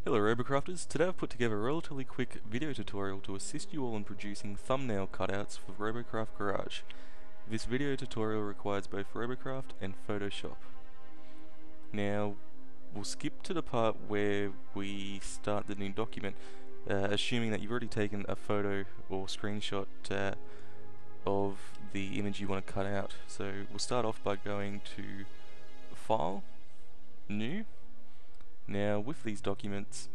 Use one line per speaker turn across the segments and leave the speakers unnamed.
Hello Robocrafters, today I've put together a relatively quick video tutorial to assist you all in producing thumbnail cutouts for Robocraft Garage. This video tutorial requires both Robocraft and Photoshop. Now, we'll skip to the part where we start the new document, assuming that you've already taken a photo or screenshot of the image you want to cut out. So we'll start off by going to File, New. Now with these documents,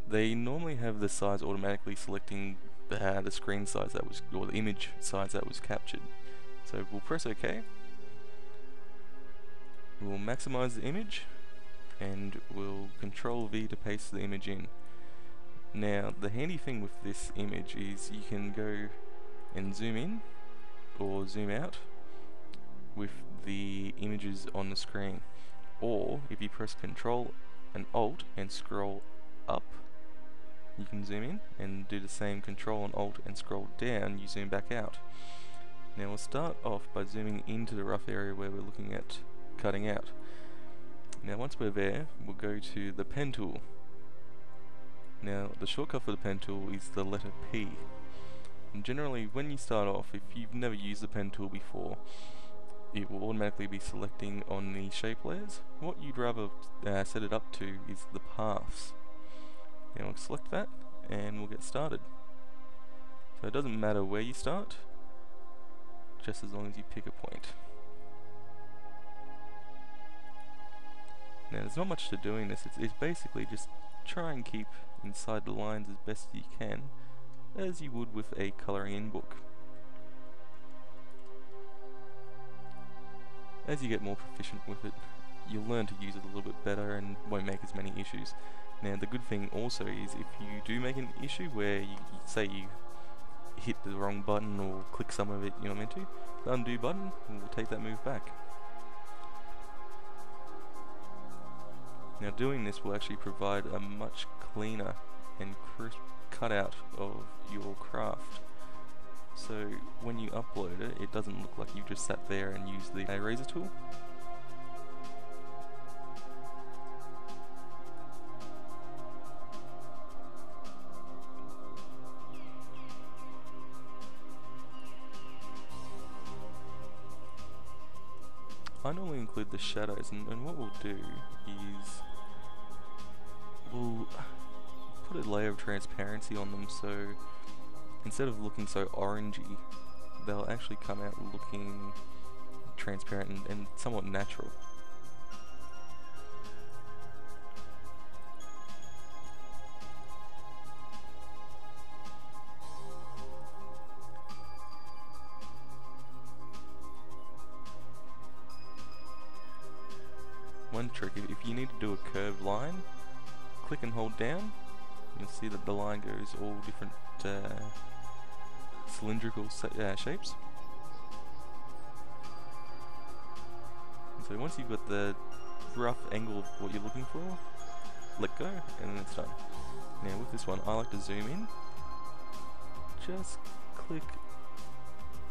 they normally have the size automatically selecting the screen size that was, or the image size that was captured. So we'll press OK. We'll maximize the image and we'll Control V to paste the image in. Now the handy thing with this image is you can go and zoom in or zoom out with the images on the screen, or if you press Control and Alt and scroll up, you can zoom in, and do the same Control and Alt and scroll down, you zoom back out. Now we'll start off by zooming into the rough area where we're looking at cutting out. Now once we're there, we'll go to the pen tool. Now the shortcut for the pen tool is the letter P. And generally when you start off, if you've never used the pen tool before, it will automatically be selecting on the shape layers. What you'd rather set it up to is the paths. Now we'll select that and we'll get started. So it doesn't matter where you start, just as long as you pick a point. Now there's not much to doing this, it's basically just try and keep inside the lines as best you can, as you would with a colouring in book. As you get more proficient with it, you'll learn to use it a little bit better and won't make as many issues. Now the good thing also is if you do make an issue where you say you hit the wrong button or click some of it you're not meant to, the undo button will take that move back. Now doing this will actually provide a much cleaner and crisp cutout of your craft. So when you upload it, it doesn't look like you just sat there and used the eraser tool. I normally include the shadows, and what we'll do is we'll put a layer of transparency on them, so instead of looking so orangey, they'll actually come out looking transparent and somewhat natural. One trick, if you need to do a curved line, click and hold down, you'll see that the line goes all different cylindrical shapes. And so once you've got the rough angle of what you're looking for, let go and then it's done. Now with this one, I like to zoom in, just click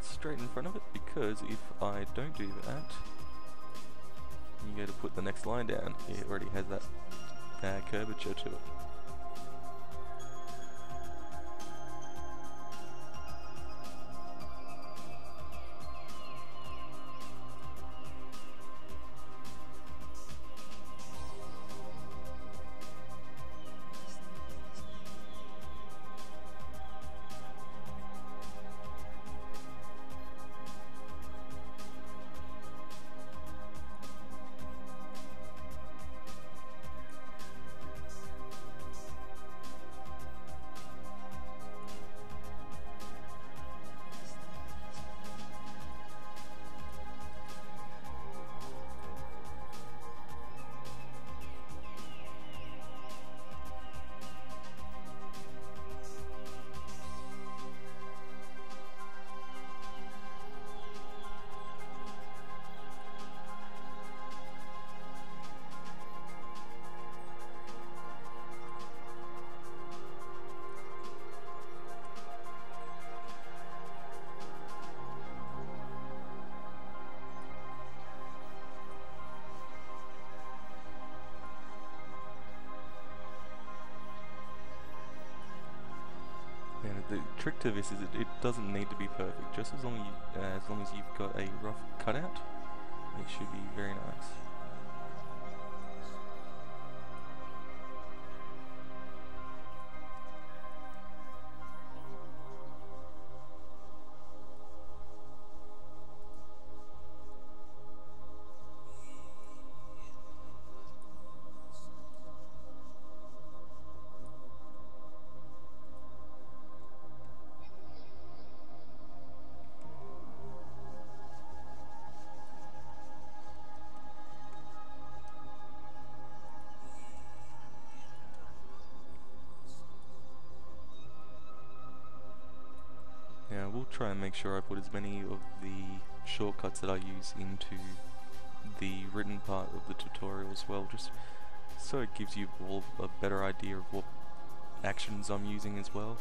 straight in front of it, because if I don't do that, you go to put the next line down, it already has that curvature to it. trick to this is it doesn't need to be perfect. Just as long as you've got a rough cutout, it should be very nice. Now we'll try and make sure I put as many of the shortcuts that I use into the written part of the tutorial as well, just so it gives you all a better idea of what actions I'm using as well.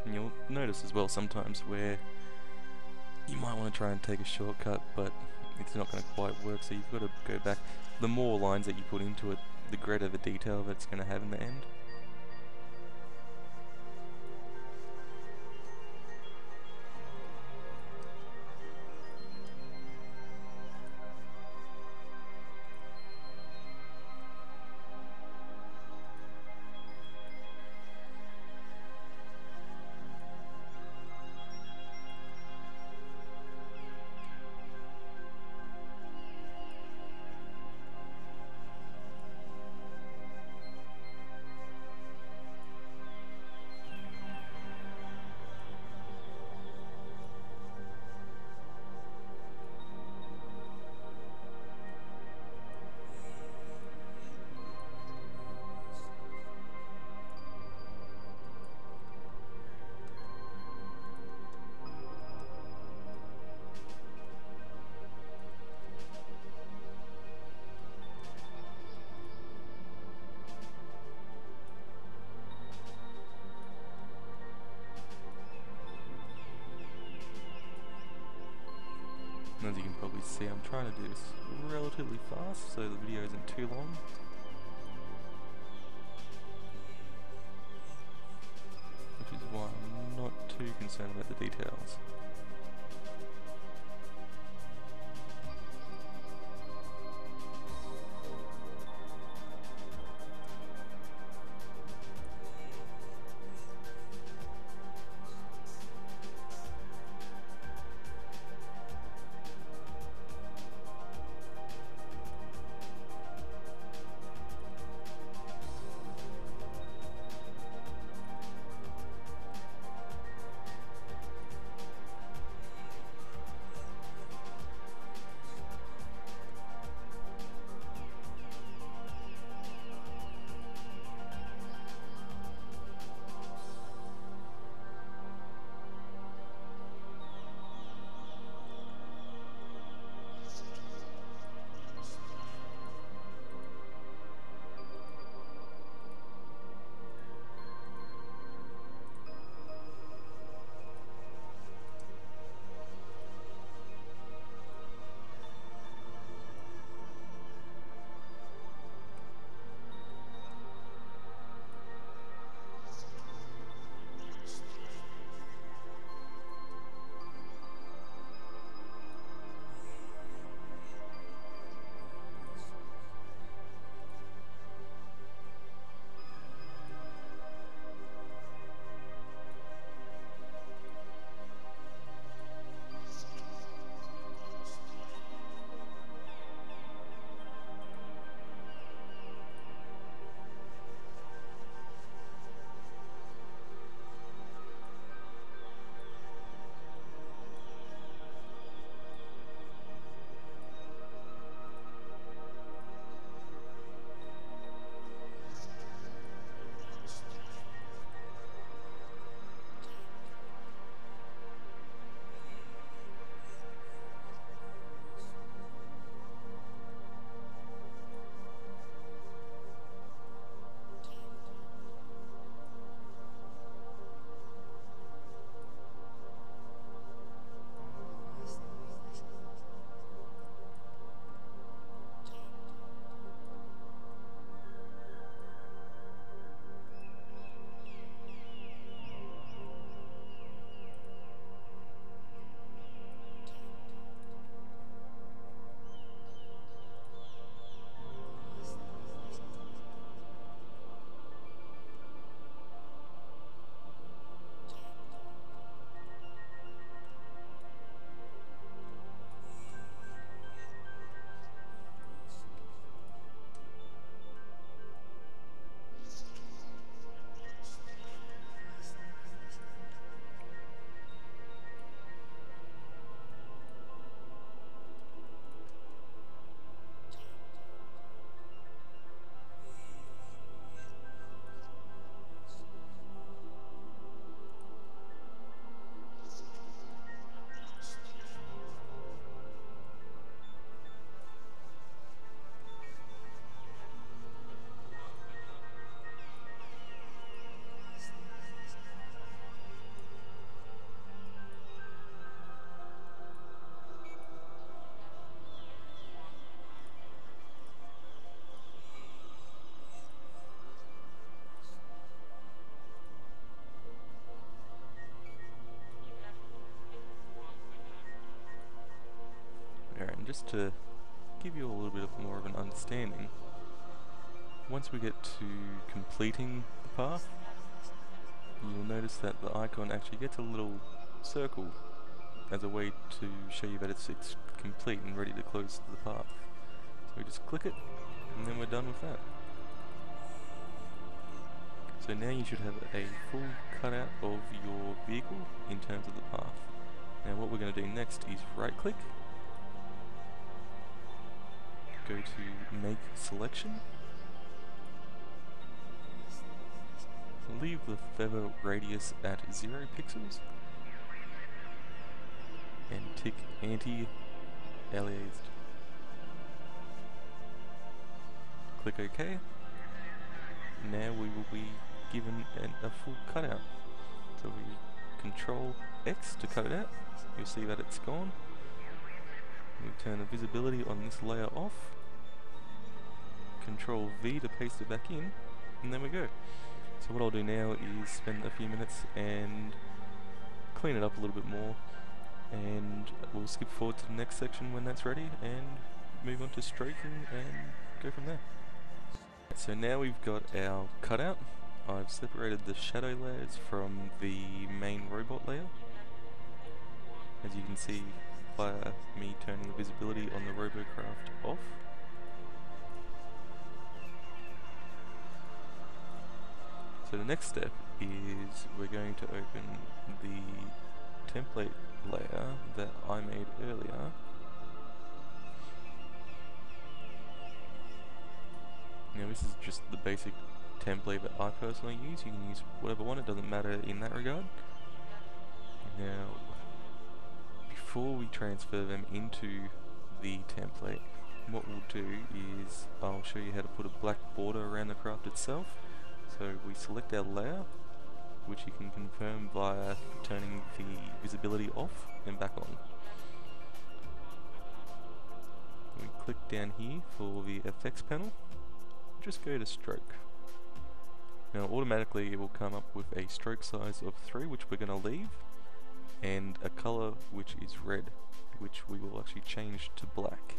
And you'll notice as well sometimes where you might want to try and take a shortcut, but it's not going to quite work, so you've got to go back. The more lines that you put into it, the greater the detail that it's going to have in the end. As you can probably see, I'm trying to do this relatively fast so the video isn't too long. Which is why I'm not too concerned about the details. just to give you a little bit more of an understanding, once we get to completing the path, you'll notice that the icon actually gets a little circle as a way to show you that it's complete and ready to close the path. So we just click it, and then we're done with that. So now you should have a full cutout of your vehicle in terms of the path. Now what we're going to do next is right click, go to make selection, leave the feather radius at 0 pixels, and tick anti-aliased. Click OK. Now we will be given a full cutout. So we Control X to cut it out. You'll see that it's gone. We turn the visibility on this layer off. Control V to paste it back in, and there we go. So what I'll do now is spend a few minutes and clean it up a little bit more, and we'll skip forward to the next section when that's ready and move on to stroking and go from there. So now we've got our cutout. I've separated the shadow layers from the main robot layer, as you can see by me turning the visibility on the Robocraft off. So the next step is we're going to open the template layer that I made earlier. Now this is just the basic template that I personally use. You can use whatever one, it doesn't matter in that regard. Now, before we transfer them into the template, what we'll do is I'll show you how to put a black border around the craft itself. So we select our layer, which you can confirm via turning the visibility off and back on. We click down here for the effects panel, just go to stroke. Now automatically it will come up with a stroke size of 3, which we're going to leave, and a color which is red, which we will actually change to black.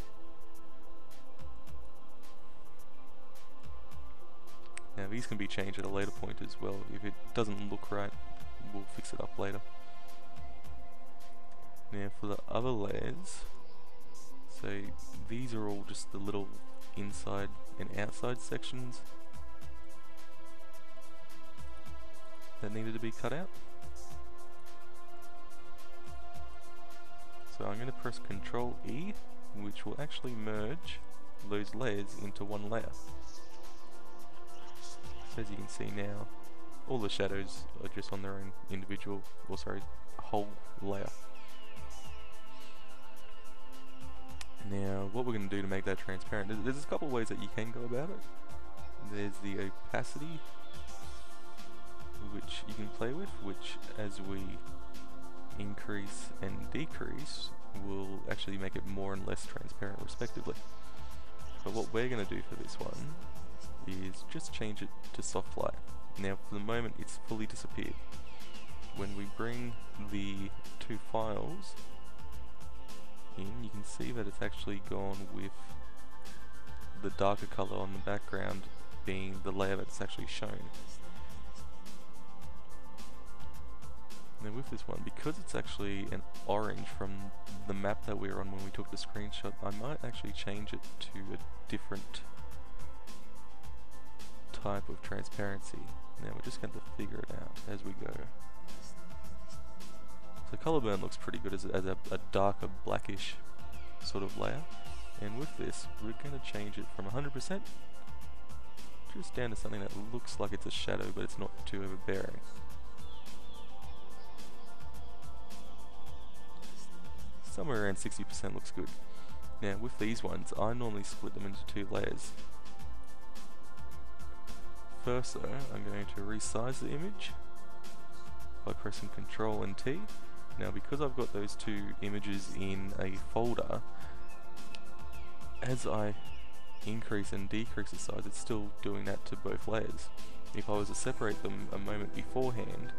Now these can be changed at a later point as well. If it doesn't look right, we'll fix it up later. Now for the other layers, so these are all just the little inside and outside sections that needed to be cut out. So I'm going to press Control E, which will actually merge those layers into one layer. So as you can see now, all the shadows are just on their own individual, or sorry, whole layer. Now what we're going to do to make that transparent, there's a couple of ways that you can go about it. There's the opacity, which you can play with, which as we increase and decrease will actually make it more and less transparent respectively. But what we're going to do for this one is just change it to soft light. Now for the moment it's fully disappeared. When we bring the two files in, you can see that it's actually gone with the darker color on the background being the layer that's actually shown. Now with this one, because it's actually an orange from the map that we were on when we took the screenshot, I might actually change it to a different type of transparency. Now we're just going to figure it out as we go. So color burn looks pretty good as a darker blackish sort of layer, and with this we're going to change it from 100% just down to something that looks like it's a shadow but it's not too overbearing. Somewhere around 60% looks good. Now with these ones, I normally split them into two layers. First though, I'm going to resize the image by pressing Ctrl and T. Now because I've got those two images in a folder, as I increase and decrease the size, it's still doing that to both layers. If I was to separate them a moment beforehand,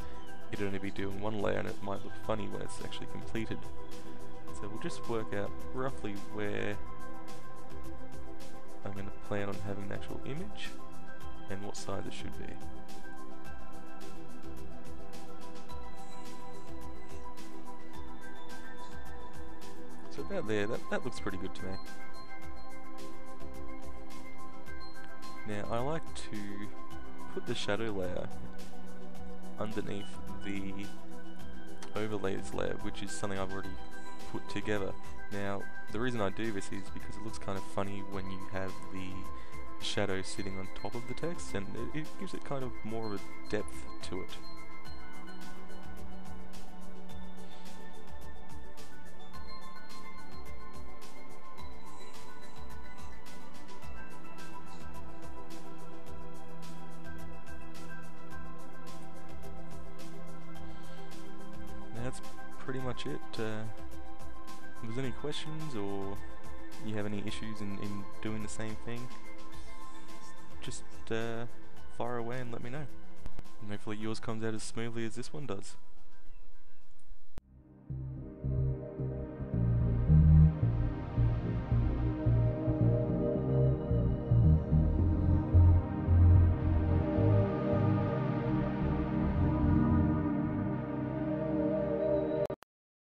it'd only be doing one layer and it might look funny when it's actually completed. So we'll just work out roughly where I'm going to plan on having the actual image and what size it should be. So about there, that looks pretty good to me. Now I like to put the shadow layer underneath the overlays layer, which is something I've already put together. Now the reason I do this is because it looks kind of funny when you have the shadow sitting on top of the text, and it gives it kind of more of a depth to it. That's pretty much it. If there's any questions or you have any issues in doing the same thing, just fire away and let me know. And hopefully yours comes out as smoothly as this one does.